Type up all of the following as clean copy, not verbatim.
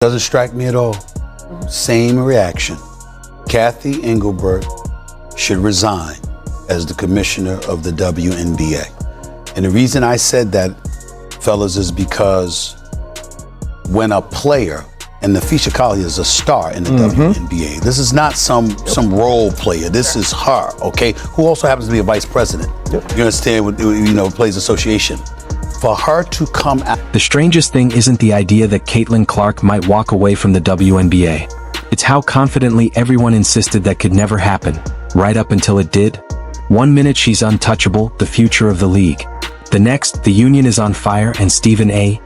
Doesn't strike me at all. Same reaction. Kathy Engelbert should resign as the commissioner of the WNBA. And the reason I said that, fellas, is because when a player, and Nafisha Collier is a star in the WNBA. This is not some role player. This is her, okay? Who also happens to be a vice president. You understand? Players association. For her to come out. The strangest thing isn't the idea that Caitlin Clark might walk away from the WNBA. It's how confidently everyone insisted that could never happen, right up until it did. 1 minute she's untouchable, the future of the league. The next, the union is on fire and Stephen A.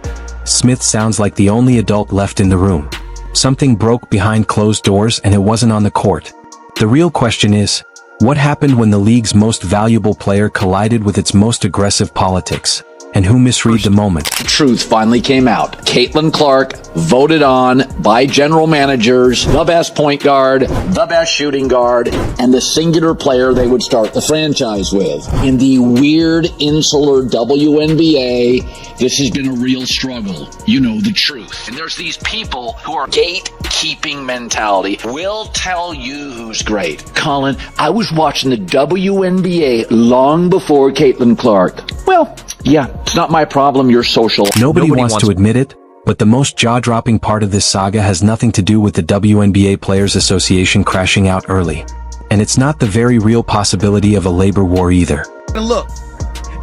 Smith sounds like the only adult left in the room. Something broke behind closed doors and it wasn't on the court. The real question is, what happened when the league's most valuable player collided with its most aggressive politics? And who misread the moment? The truth finally came out. Caitlin Clark voted on by general managers, the best point guard, the best shooting guard, and the singular player they would start the franchise with. In the weird, insular WNBA, this has been a real struggle. You know the truth. And there's these people who are gatekeeping mentality. We'll tell you who's great. Colin, I was watching the WNBA long before Caitlin Clark. Well, yeah, it's not my problem, you're social. Nobody wants to admit it, but the most jaw-dropping part of this saga has nothing to do with the WNBA Players Association crashing out early. And it's not the very real possibility of a labor war either. And look,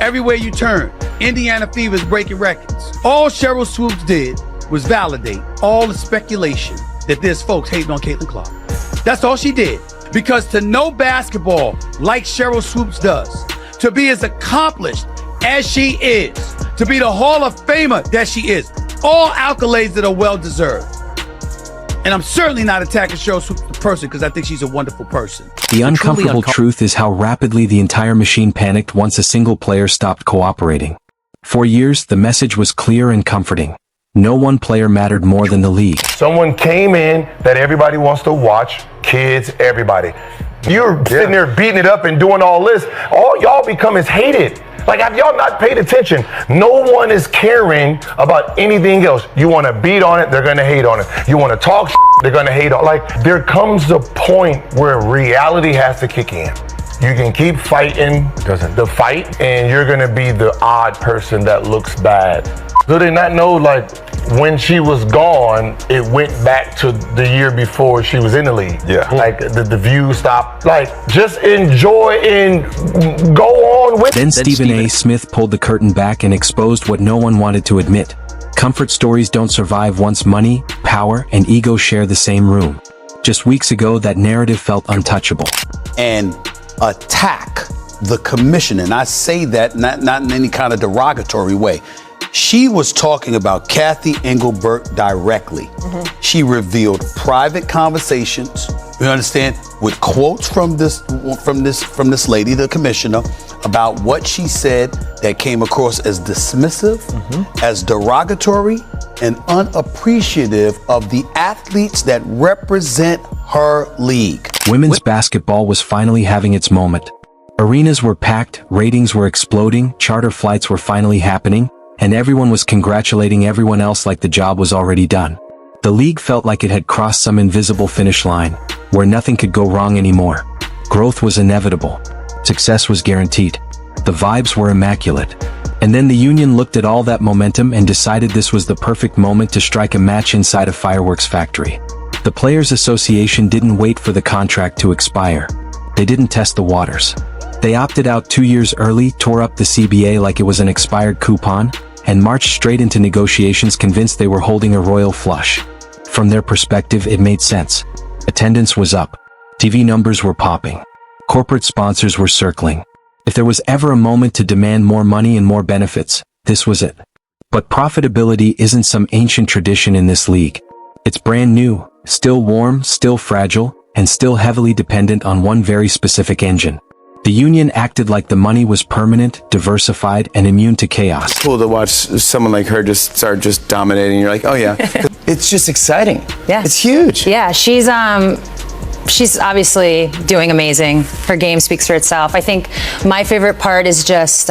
everywhere you turn, Indiana Fever is breaking records. All Cheryl Swoops did was validate all the speculation that there's folks hating on Caitlin Clark. That's all she did. Because to know basketball like Cheryl Swoops does, to be as accomplished as she is, to be the Hall of Famer that she is, all accolades that are well-deserved. And I'm certainly not attacking Cheryl Swoops the person because I think she's a wonderful person. The uncomfortable truth is how rapidly the entire machine panicked once a single player stopped cooperating. For years, the message was clear and comforting. No one player mattered more than the league. Someone came in that everybody wants to watch, kids, everybody. You're sitting there beating it up and doing all this. All y'all become is hated. Like, have y'all not paid attention? No one is caring about anything else. You want to beat on it, they're going to hate on it. You want to talk they're going to hate on it. Like, there comes a point where reality has to kick in. You can keep fighting the fight, and you're going to be the odd person that looks bad. Do they not know, like, when she was gone, it went back to the year before she was in the league? Yeah. Like, the view stopped. Like, just enjoy and go on with it. Then Stephen A. Smith pulled the curtain back and exposed what no one wanted to admit. Comfort stories don't survive once money, power, and ego share the same room. Just weeks ago, that narrative felt untouchable. And attack the commission, and I say that not in any kind of derogatory way. She was talking about Kathy Engelbert directly. She revealed private conversations, you understand, with quotes from this lady, the commissioner, about what she said that came across as dismissive, as derogatory, and unappreciative of the athletes that represent her league. Women's basketball was finally having its moment. Arenas were packed, ratings were exploding, charter flights were finally happening, and everyone was congratulating everyone else like the job was already done. The league felt like it had crossed some invisible finish line, where nothing could go wrong anymore. Growth was inevitable. Success was guaranteed. The vibes were immaculate. And then the union looked at all that momentum and decided this was the perfect moment to strike a match inside a fireworks factory. The Players Association didn't wait for the contract to expire. They didn't test the waters. They opted out 2 years early, tore up the CBA like it was an expired coupon, and marched straight into negotiations convinced they were holding a royal flush. From their perspective, it made sense. Attendance was up. TV numbers were popping. Corporate sponsors were circling. If there was ever a moment to demand more money and more benefits, this was it. But profitability isn't some ancient tradition in this league. It's brand new, still warm, still fragile, and still heavily dependent on one very specific engine. The union acted like the money was permanent, diversified, and immune to chaos. It's cool to watch someone like her just start dominating. You're like, oh yeah. It's just exciting. Yeah. It's huge. Yeah, she's She's obviously doing amazing. Her game speaks for itself. I think my favorite part is just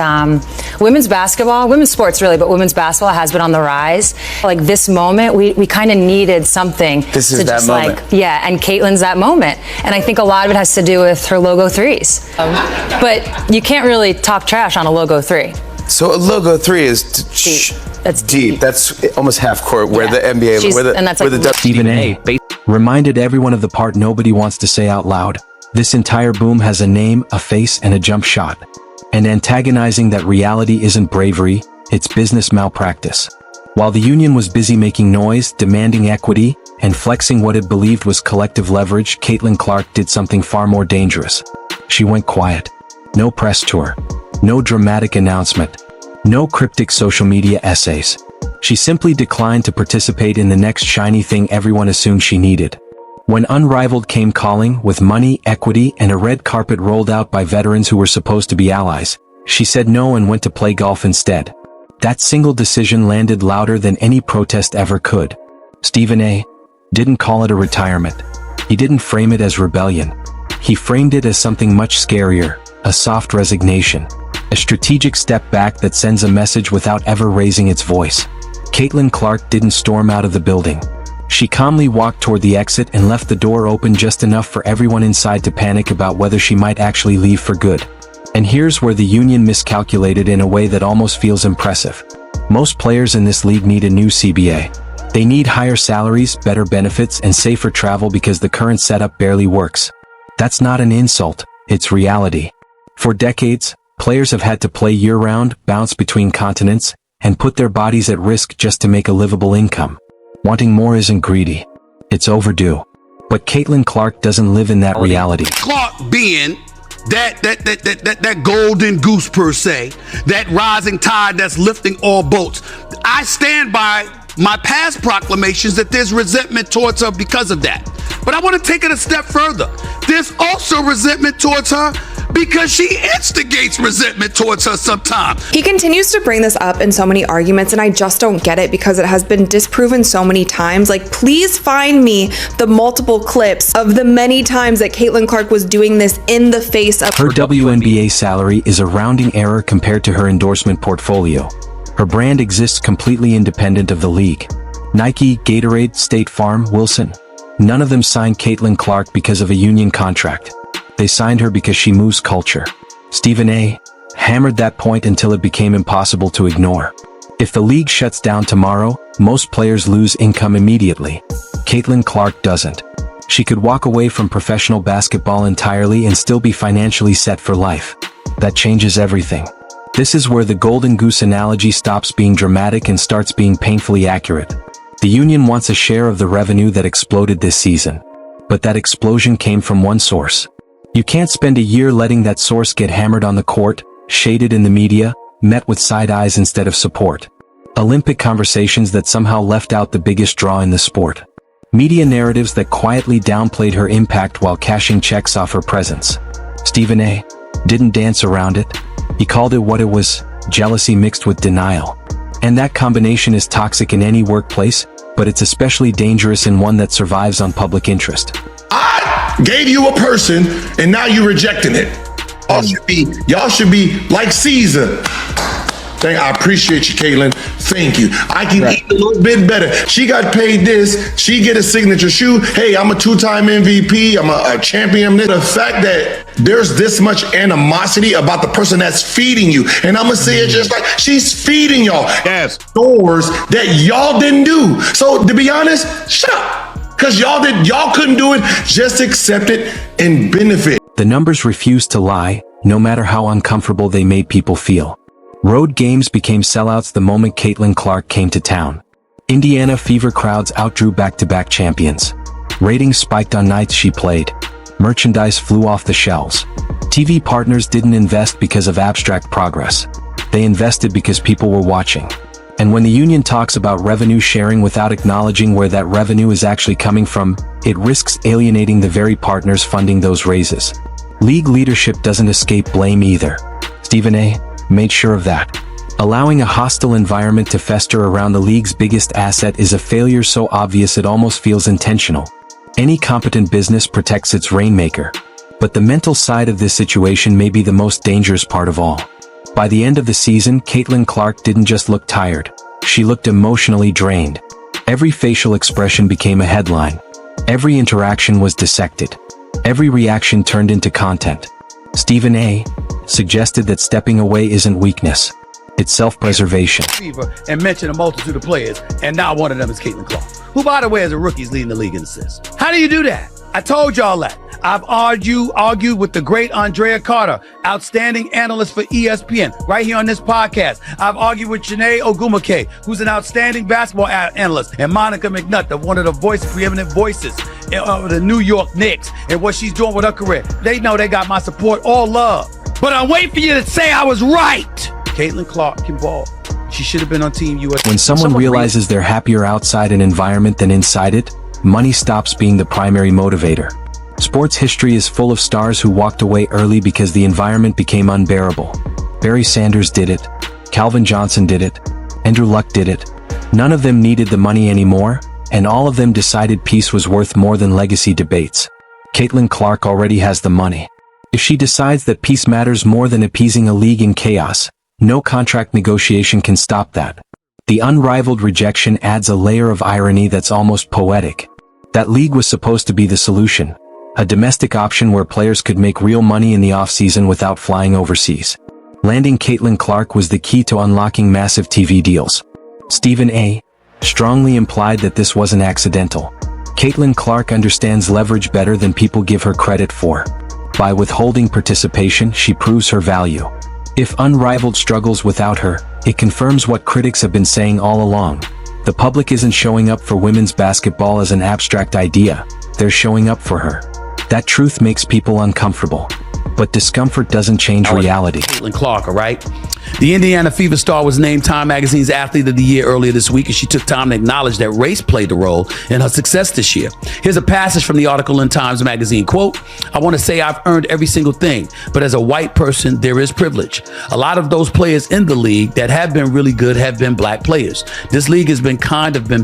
women's basketball, women's sports really, but women's basketball has been on the rise. Like this moment, we kind of needed something. This is to that just moment. yeah, and Caitlin's that moment. And I think a lot of it has to do with her logo threes. But you can't really talk trash on a logo three. So a logo 3 is Deep. That's deep. That's almost half court. Where Yeah. the NBA, She's- where the and that's where like- the Stephen A. reminded everyone of the part nobody wants to say out loud. This entire boom has a name, a face, and a jump shot. And antagonizing that reality isn't bravery, it's business malpractice. While the union was busy making noise, demanding equity, and flexing what it believed was collective leverage, Caitlin Clark did something far more dangerous. She went quiet. No press tour. No dramatic announcement. No cryptic social media essays. She simply declined to participate in the next shiny thing everyone assumed she needed. When Unrivaled came calling, with money, equity, and a red carpet rolled out by veterans who were supposed to be allies, she said no and went to play golf instead. That single decision landed louder than any protest ever could. Stephen A. didn't call it a retirement. He didn't frame it as rebellion. He framed it as something much scarier, a soft resignation. A strategic step back that sends a message without ever raising its voice. Caitlin Clark didn't storm out of the building. She calmly walked toward the exit and left the door open just enough for everyone inside to panic about whether she might actually leave for good. And here's where the union miscalculated in a way that almost feels impressive. Most players in this league need a new CBA. They need higher salaries, better benefits, and safer travel because the current setup barely works. That's not an insult, it's reality. For decades, players have had to play year-round, bounce between continents, and put their bodies at risk just to make a livable income. Wanting more isn't greedy. It's overdue. But Caitlin Clark doesn't live in that reality. Clark being that golden goose per se, that rising tide that's lifting all boats. I stand by my past proclamations that there's resentment towards her because of that. But I want to take it a step further. There's also resentment towards her because she instigates resentment towards her sometimes. He continues to bring this up in so many arguments, and I just don't get it because it has been disproven so many times. Like, please find me the multiple clips of the many times that Caitlin Clark was doing this in the face of Her WNBA salary is a rounding error compared to her endorsement portfolio. Her brand exists completely independent of the league. Nike, Gatorade, State Farm, Wilson. None of them signed Caitlin Clark because of a union contract. They signed her because she moves culture. Stephen A. hammered that point until it became impossible to ignore. If the league shuts down tomorrow, most players lose income immediately. Caitlin Clark doesn't. She could walk away from professional basketball entirely and still be financially set for life. That changes everything. This is where the golden goose analogy stops being dramatic and starts being painfully accurate. The union wants a share of the revenue that exploded this season. But that explosion came from one source. You can't spend a year letting that source get hammered on the court, shaded in the media, met with side eyes instead of support. Olympic conversations that somehow left out the biggest draw in the sport. Media narratives that quietly downplayed her impact while cashing checks off her presence. Stephen A. didn't dance around it. He called it what it was, jealousy mixed with denial. And that combination is toxic in any workplace, but it's especially dangerous in one that survives on public interest. I gave you a person, and now you're rejecting it. Y'all should be like Caesar. I appreciate you, Caitlin. Thank you. I can eat a little bit better. She got paid this. She get a signature shoe. Hey, I'm a 2-time MVP. I'm a champion. The fact that there's this much animosity about the person that's feeding you, and I'm gonna say it just like she's feeding y'all. Yes. Doors that y'all didn't do. So to be honest, shut up. Because y'all couldn't do it. Just accept it and benefit. The numbers refused to lie, no matter how uncomfortable they made people feel. Road games became sellouts the moment Caitlin Clark came to town. Indiana Fever crowds outdrew back-to-back champions. Ratings spiked on nights she played. Merchandise flew off the shelves. TV partners didn't invest because of abstract progress. They invested because people were watching. And when the union talks about revenue sharing without acknowledging where that revenue is actually coming from, it risks alienating the very partners funding those raises. League leadership doesn't escape blame either. Stephen A. made sure of that. Allowing a hostile environment to fester around the league's biggest asset is a failure so obvious it almost feels intentional. Any competent business protects its rainmaker. But the mental side of this situation may be the most dangerous part of all. By the end of the season, Caitlin Clark didn't just look tired. She looked emotionally drained. Every facial expression became a headline. Every interaction was dissected. Every reaction turned into content. Stephen A. suggested that stepping away isn't weakness. It's self-preservation. And mention a multitude of players, and now one of them is Caitlin Clark, who, by the way, as a rookie, is leading the league in assists. How do you do that? I told y'all that. I've argued with the great Andrea Carter, outstanding analyst for ESPN, right here on this podcast. I've argued with Janae Ogumake, who's an outstanding basketball analyst, and Monica McNutt, one of the preeminent voices of the New York Knicks, and what she's doing with her career. They know they got my support, all love. But I'm waiting for you to say I was right. Caitlin Clark can ball. She should have been on Team USA. When someone realizes they're happier outside an environment than inside it, money stops being the primary motivator. Sports history is full of stars who walked away early because the environment became unbearable. Barry Sanders did it. Calvin Johnson did it. Andrew Luck did it. None of them needed the money anymore, and all of them decided peace was worth more than legacy debates. Caitlin Clark already has the money. If she decides that peace matters more than appeasing a league in chaos, no contract negotiation can stop that. The unrivaled rejection adds a layer of irony that's almost poetic. That league was supposed to be the solution. A domestic option where players could make real money in the off-season without flying overseas. Landing Caitlin Clark was the key to unlocking massive TV deals. Stephen A. strongly implied that this wasn't accidental. Caitlin Clark understands leverage better than people give her credit for. By withholding participation, she proves her value. If unrivaled struggles without her, it confirms what critics have been saying all along. The public isn't showing up for women's basketball as an abstract idea. They're showing up for her. That truth makes people uncomfortable. But discomfort doesn't change reality. Caitlin Clark, all right? The Indiana Fever star was named Time Magazine's Athlete of the Year earlier this week, and she took time to acknowledge that race played a role in her success this year. Here's a passage from the article in Times Magazine. Quote, "I want to say I've earned every single thing, but as a white person, there is privilege. A lot of those players in the league that have been really good have been black players. This league has been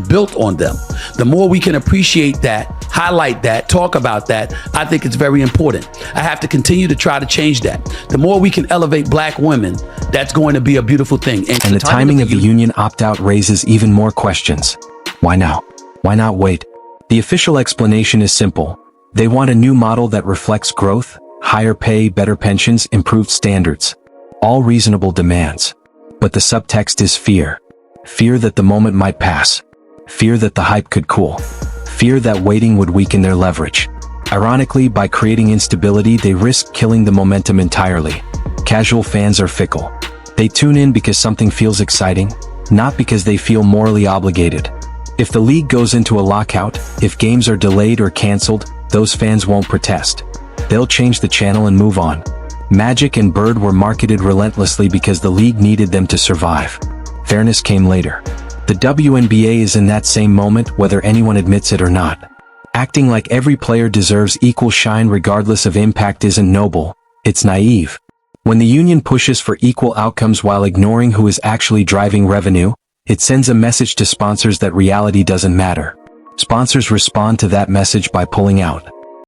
built on them. The more we can appreciate that, highlight that, talk about that, I think it's very important. I have to continue to try to change that. The more we can elevate black women, that's going to be a beautiful thing." And the timing of the union opt-out raises even more questions. Why now? Why not wait? The official explanation is simple. They want a new model that reflects growth, higher pay, better pensions, improved standards. All reasonable demands. But the subtext is fear. Fear that the moment might pass. Fear that the hype could cool. Fear that waiting would weaken their leverage. Ironically, by creating instability, they risk killing the momentum entirely. Casual fans are fickle. They tune in because something feels exciting, not because they feel morally obligated. If the league goes into a lockout, if games are delayed or canceled, those fans won't protest. They'll change the channel and move on. Magic and Bird were marketed relentlessly because the league needed them to survive. Fairness came later. The WNBA is in that same moment, whether anyone admits it or not. Acting like every player deserves equal shine regardless of impact isn't noble, it's naive. When the union pushes for equal outcomes while ignoring who is actually driving revenue, it sends a message to sponsors that reality doesn't matter. Sponsors respond to that message by pulling out.